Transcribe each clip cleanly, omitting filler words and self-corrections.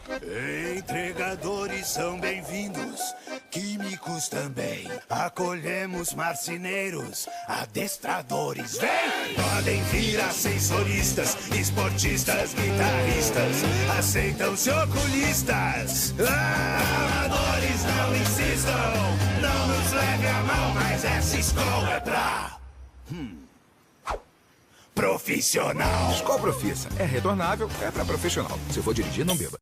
Entregadores são bem-vindos, químicos também. Acolhemos marceneiros, adestradores. Vem! Podem vir ascensoristas, esportistas, guitarristas. Aceitam-se oculistas. Amadores, não insistam. Não nos leve a mal, mas essa escola é pra... profissional. Skol Profissa. É retornável, é pra profissional. Se for dirigir, não beba.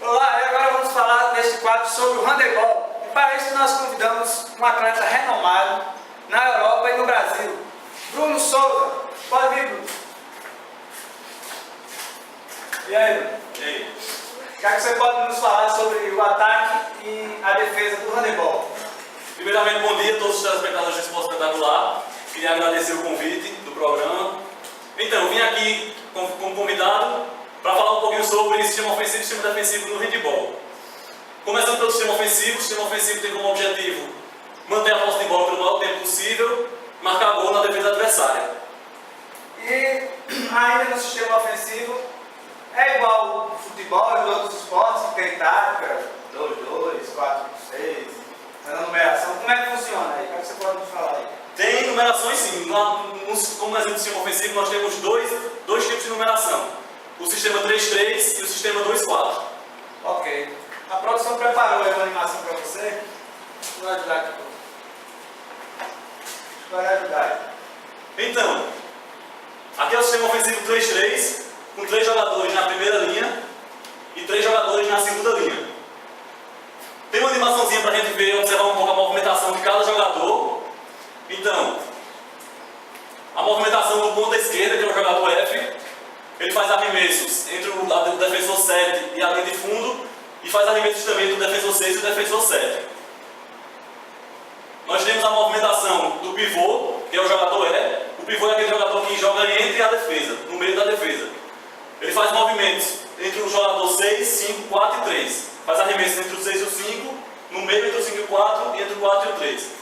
Olá, e agora vamos falar deste quadro sobre o handebol. E para isso nós convidamos um atleta renomado na Europa e no Brasil, Bruno Souza. Pode vir, Bruno. E aí, Bruno? E aí? O que é que você pode nos falar sobre o ataque e a defesa do handebol? Primeiramente, bom dia a todos os telespectadores do Esporte Espetacular. Queria agradecer o convite do programa. Então, eu vim aqui como convidado para falar um pouquinho sobre sistema ofensivo e sistema defensivo no handebol. Começando pelo sistema ofensivo, o sistema ofensivo tem como objetivo manter a posse de bola pelo maior tempo possível, marcar gol na defesa adversária. E ainda no sistema ofensivo, é igual ao futebol e outros esportes, que tem tática, 2-2, 4-6, na numeração. Como é que funciona aí? O que é que você pode nos falar aí? Tem numerações sim. Como exemplo do sistema ofensivo, nós temos dois tipos de numeração. O sistema 3-3 e o sistema 2-4. Ok. A produção preparou aí uma animação para você. Vou ajudar aqui. Vai ajudar aí. Então, aqui é o sistema ofensivo 3-3, com 3 jogadores na primeira linha e 3 jogadores na segunda linha. Tem uma animaçãozinha para a gente ver, observar um pouco a movimentação de cada jogador. Então, a movimentação do ponta esquerda, que é o jogador F, ele faz arremessos entre o defensor 7 e a linha de fundo, e faz arremessos também do defensor 6 e o defensor 7. Nós temos a movimentação do pivô, que é o jogador E. O pivô é aquele jogador que joga entre a defesa, no meio da defesa. Ele faz movimentos entre o jogador 6, 5, 4 e 3. Faz arremessos entre o 6 e o 5, no meio entre o 5 e o 4 e entre o 4 e o 3.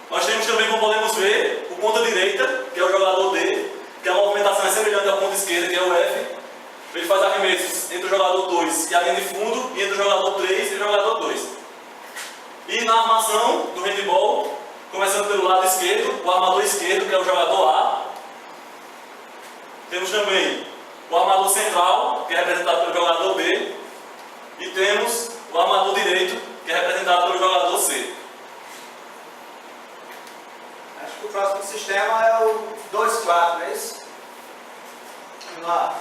Nós temos também, como podemos ver, o ponta direita, que é o jogador D, que a movimentação é semelhante à ponta esquerda, que é o F. Ele faz arremessos entre o jogador 2 e a linha de fundo, e entre o jogador 3 e o jogador 2. E na armação do handebol, começando pelo lado esquerdo, o armador esquerdo, que é o jogador A. Temos também o armador central, que é representado pelo jogador B. E temos o armador direito, que é representado pelo jogador C. Acho que o próximo sistema é o 2-4, não é isso? Vamos lá.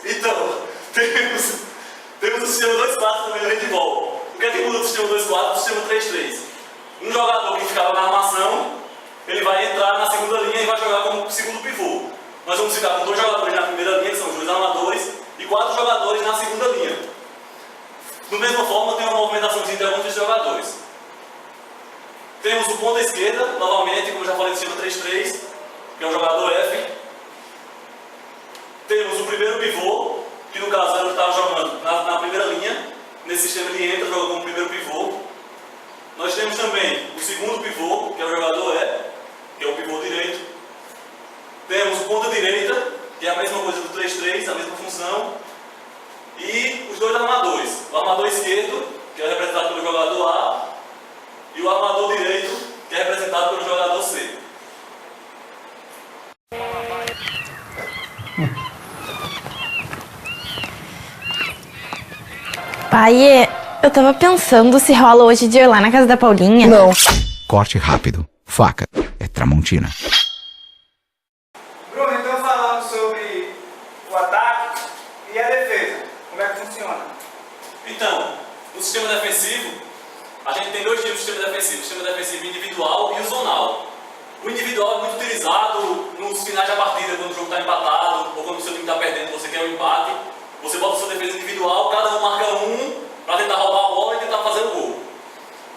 Então, temos o sistema 2-4 também no handebol. O que é que muda do sistema 2-4 do sistema 3-3? Um jogador que ficava na armação, ele vai entrar na segunda linha e vai jogar como segundo pivô. Nós vamos ficar com 2 jogadores na primeira linha, que são os 2 armadores, e 4 jogadores na segunda linha. Da mesma forma, tem uma movimentação de alguns dos jogadores. Temos o ponta esquerda, novamente, como já falei, do sistema 3-3, que é o jogador F. Temos o primeiro pivô, que no caso era o que estava jogando na primeira linha. Nesse sistema ele entra, joga como primeiro pivô. Nós temos também o segundo pivô, que é o jogador E, que é o pivô direito. Temos o ponta direita, que é a mesma coisa do 3-3, a mesma função. E os 2 armadores. O armador esquerdo, que é representado pelo jogador A, e o armador direito, que é representado pelo jogador C. Pai, eu tava pensando se rola hoje de ir lá na casa da Paulinha. Não. Corte rápido. Faca. É Tramontina. Bruno, então falamos sobre o ataque e a defesa. Como é que funciona? Então, no sistema defensivo, a gente tem 2 tipos de sistema defensivo. O sistema defensivo individual e o zonal. O individual é muito utilizado nos finais da partida, quando o jogo está empatado, ou quando o seu time está perdendo, você quer o empate. Você bota a sua defesa individual, cada um marca um para tentar roubar a bola e tentar fazer o gol.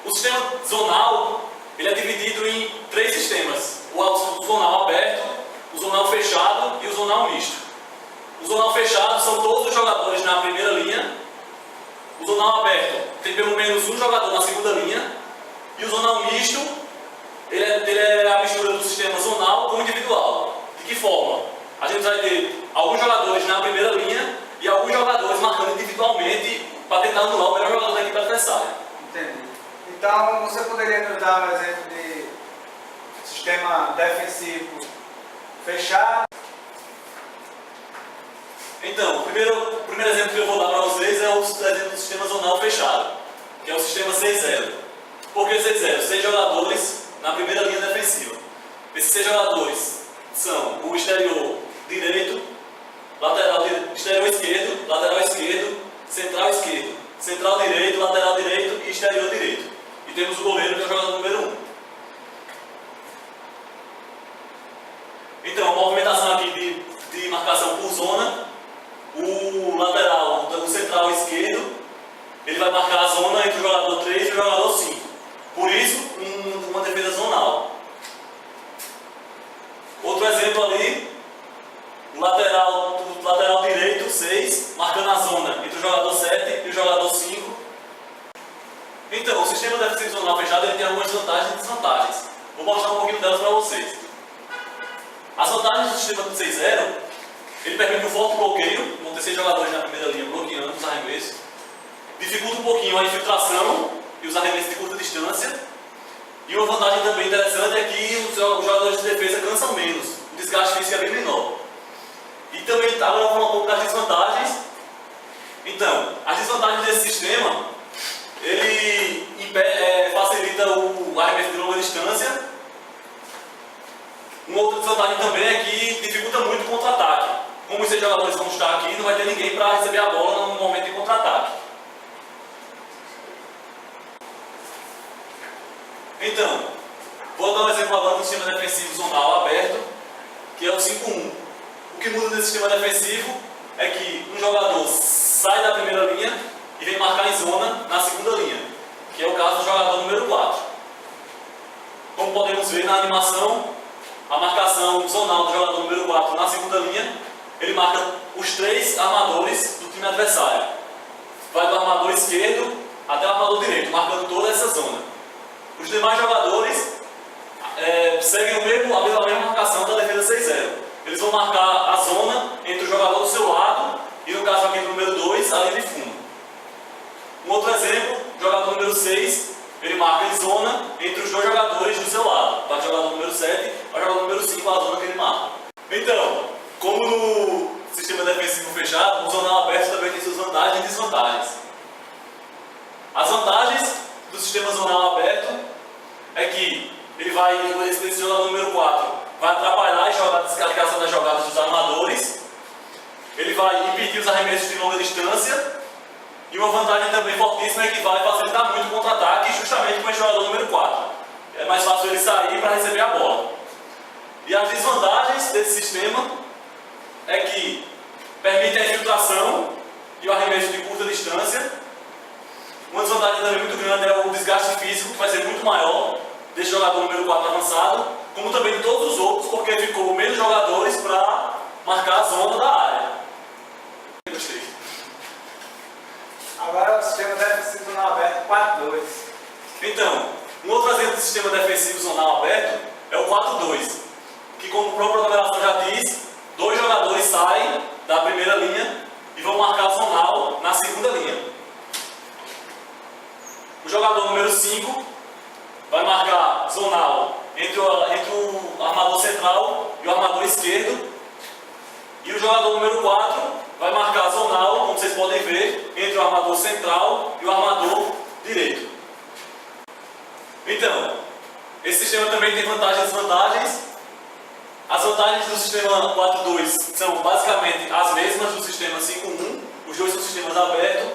O sistema zonal, ele é dividido em 3 sistemas. O zonal aberto, o zonal fechado e o zonal misto. O zonal fechado são todos os jogadores na primeira linha. O zonal aberto tem pelo menos um jogador na segunda linha. misto, ele é a mistura do sistema zonal com o individual. De que forma? A gente vai ter alguns jogadores na primeira linha e alguns jogadores marcando individualmente para tentar anular o melhor jogador da equipe adversária. Entendi. Então, você poderia nos dar um exemplo de sistema defensivo fechado? Então, o primeiro exemplo que eu vou dar para vocês é o exemplo do sistema zonal fechado, que é o sistema 6-0. Por que 6-0? 6 jogadores na primeira linha defensiva. Esses 6 jogadores são o exterior direito, exterior esquerdo, lateral esquerdo, central direito, lateral direito e exterior direito. E temos o goleiro, que é o jogador número 1. Então, a movimentação aqui de marcação por zona, o lateral, o central esquerdo, ele vai marcar a zona entre o jogador 3 e o jogador 5. Por isso, uma defesa zonal. Outro exemplo ali, o lateral direito, 6, marcando a zona entre o jogador 7 e o jogador 5. Então, o sistema defensivo zonal fechado ele tem algumas vantagens e desvantagens. Vou mostrar um pouquinho delas para vocês. As vantagens do sistema 6-0, ele permite um forte bloqueio, vão ter 6 jogadores na primeira linha bloqueando os arremessos. Dificulta um pouquinho a infiltração e os arremessos de curta distância. E uma vantagem também interessante é que os jogadores de defesa cansam menos, o desgaste físico é bem menor. E também, agora eu vou falar um pouco das desvantagens. Então, as desvantagens desse sistema, ele facilita o arremesso de longa distância. Uma outra desvantagem também é que dificulta muito o contra-ataque. Como os 6 jogadores vão estar aqui, não vai ter ninguém para receber a bola no momento de contra-ataque. Então, vou dar um exemplo agora do sistema defensivo zonal aberto, que é o 5-1. O que muda nesse sistema defensivo é que um jogador sai da primeira linha e vem marcar em zona na segunda linha, que é o caso do jogador número 4. Como podemos ver na animação, a marcação zonal do jogador número 4 na segunda linha, ele marca os 3 armadores do time adversário. Vai do armador esquerdo até o armador direito, marcando toda essa zona. Os demais jogadores seguem a mesma marcação da defesa 6-0. Eles vão marcar a zona entre o jogador do seu lado e, no caso aqui do número 2, a linha de fundo. Um outro exemplo, o jogador número 6, ele marca em zona entre os 2 jogadores do seu lado. Vai o jogador número 7 ao jogador número 5, a zona que ele marca. Então, como no sistema defensivo fechado, o zonal aberto também tem suas vantagens e desvantagens. As vantagens do sistema zonal aberto é que esse jogador número 4 vai atrapalhar a descarregação das jogadas dos armadores, ele vai impedir os arremessos de longa distância, e uma vantagem também fortíssima é que vai facilitar muito o contra-ataque justamente com esse jogador número 4. É mais fácil ele sair para receber a bola. E as desvantagens desse sistema é que permite a infiltração e o arremesso de curta distância. Uma desvantagem também muito grande é o desgaste físico, que vai ser muito maior desse jogador número 4 avançado, como também de todos os outros, porque ficou menos jogadores para marcar a zona da área. Gostei. Agora o sistema defensivo zonal aberto 4-2. Então, um outro exemplo de sistema defensivo zonal aberto é o 4-2, que, como a própria numeração já diz, 2 jogadores saem da primeira linha e vão marcar zonal na segunda linha. O jogador número 5 vai marcar zonal entre o armador central e o armador esquerdo. E o jogador número 4 vai marcar zonal, como vocês podem ver, entre o armador central e o armador direito. Então, esse sistema também tem vantagens e desvantagens. As vantagens do sistema 4-2 são basicamente as mesmas do sistema 5-1. Os dois são sistemas abertos.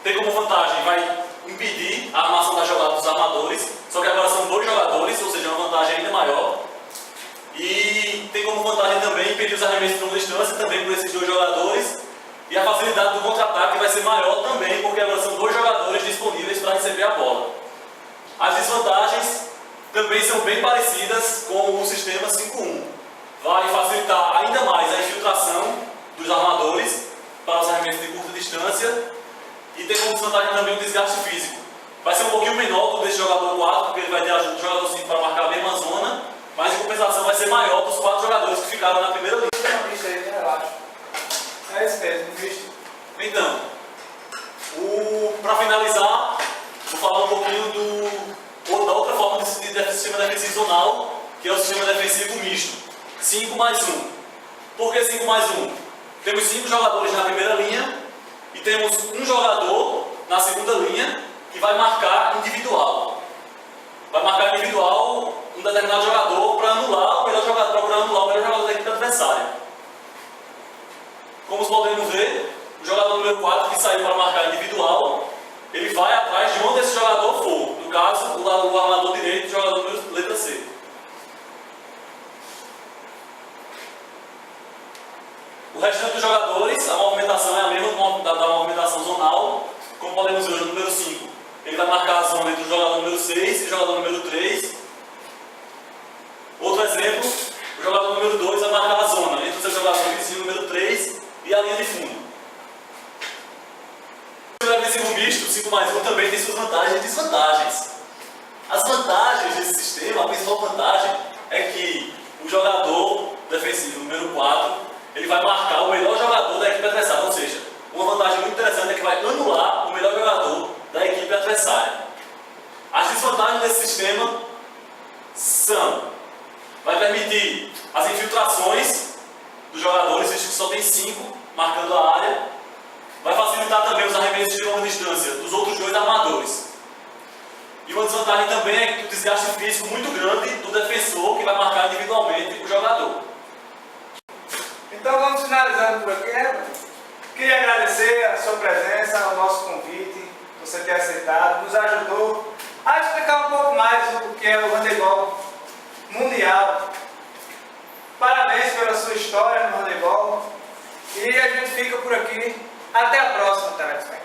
Tem como vantagem, vai impedir a armação da jogada dos armadores, só que agora são 2 jogadores, ou seja, uma vantagem ainda maior. E tem como vantagem também impedir os arremessos de longa distância, também por esses 2 jogadores. E a facilidade do contra-ataque vai ser maior também, porque agora são 2 jogadores disponíveis para receber a bola. As desvantagens também são bem parecidas com o sistema 5-1. Vai facilitar ainda mais a infiltração dos armadores para os arremessos de curta distância. E tem como desvantagem também o desgaste físico. Vai ser um pouquinho menor do desse jogador 4, porque ele vai ter ajuda do jogador 5 para marcar a mesma zona, mas em compensação vai ser maior dos 4 jogadores que ficaram na primeira linha. Tem uma lista aí, relaxa. É isso mesmo, visto. Então, para finalizar, vou falar um pouquinho da outra forma de sistema defensivo zonal, que é o sistema defensivo misto. 5 mais 1. Por que 5 mais 1? Temos 5 jogadores na primeira linha e temos um jogador na segunda linha que vai marcar individual. Vai marcar individual um determinado jogador para anular o melhor jogador da equipe adversária. Como podemos ver, o jogador número 4 que saiu para marcar individual, ele vai atrás de onde esse jogador for. No caso, o armador direito, o jogador número letra C. O restante dos jogadores, a movimentação é a mesma da movimentação zonal. Como podemos ver, o número 5, ele vai marcar a zona entre o jogador número 6 e o jogador número 3. Outro exemplo, o jogador número 2 vai marcar a zona entre o seu jogador vizinho número 3 e a linha de fundo. O sistema defensivo misto, 5 mais 1, também tem suas vantagens e desvantagens. As vantagens desse sistema, a principal vantagem é que o jogador defensivo número 4 ele vai marcar o melhor jogador da equipe adversária, ou seja, uma vantagem muito interessante é que vai anular o melhor jogador da equipe adversária. As desvantagens desse sistema são: vai permitir as infiltrações dos jogadores, visto que só tem 5 marcando a área. Vai facilitar também os arremessos de longa distância dos outros 2 armadores. E uma desvantagem também é o desgaste físico muito grande do defensor que vai marcar individualmente o jogador. Então vamos finalizando por aqui, né? Queria agradecer a sua presença, ao nosso convite, você ter aceitado, nos ajudou a explicar um pouco mais o que é o handebol mundial. Parabéns pela sua história no handebol e a gente fica por aqui. Até a próxima, telespectador.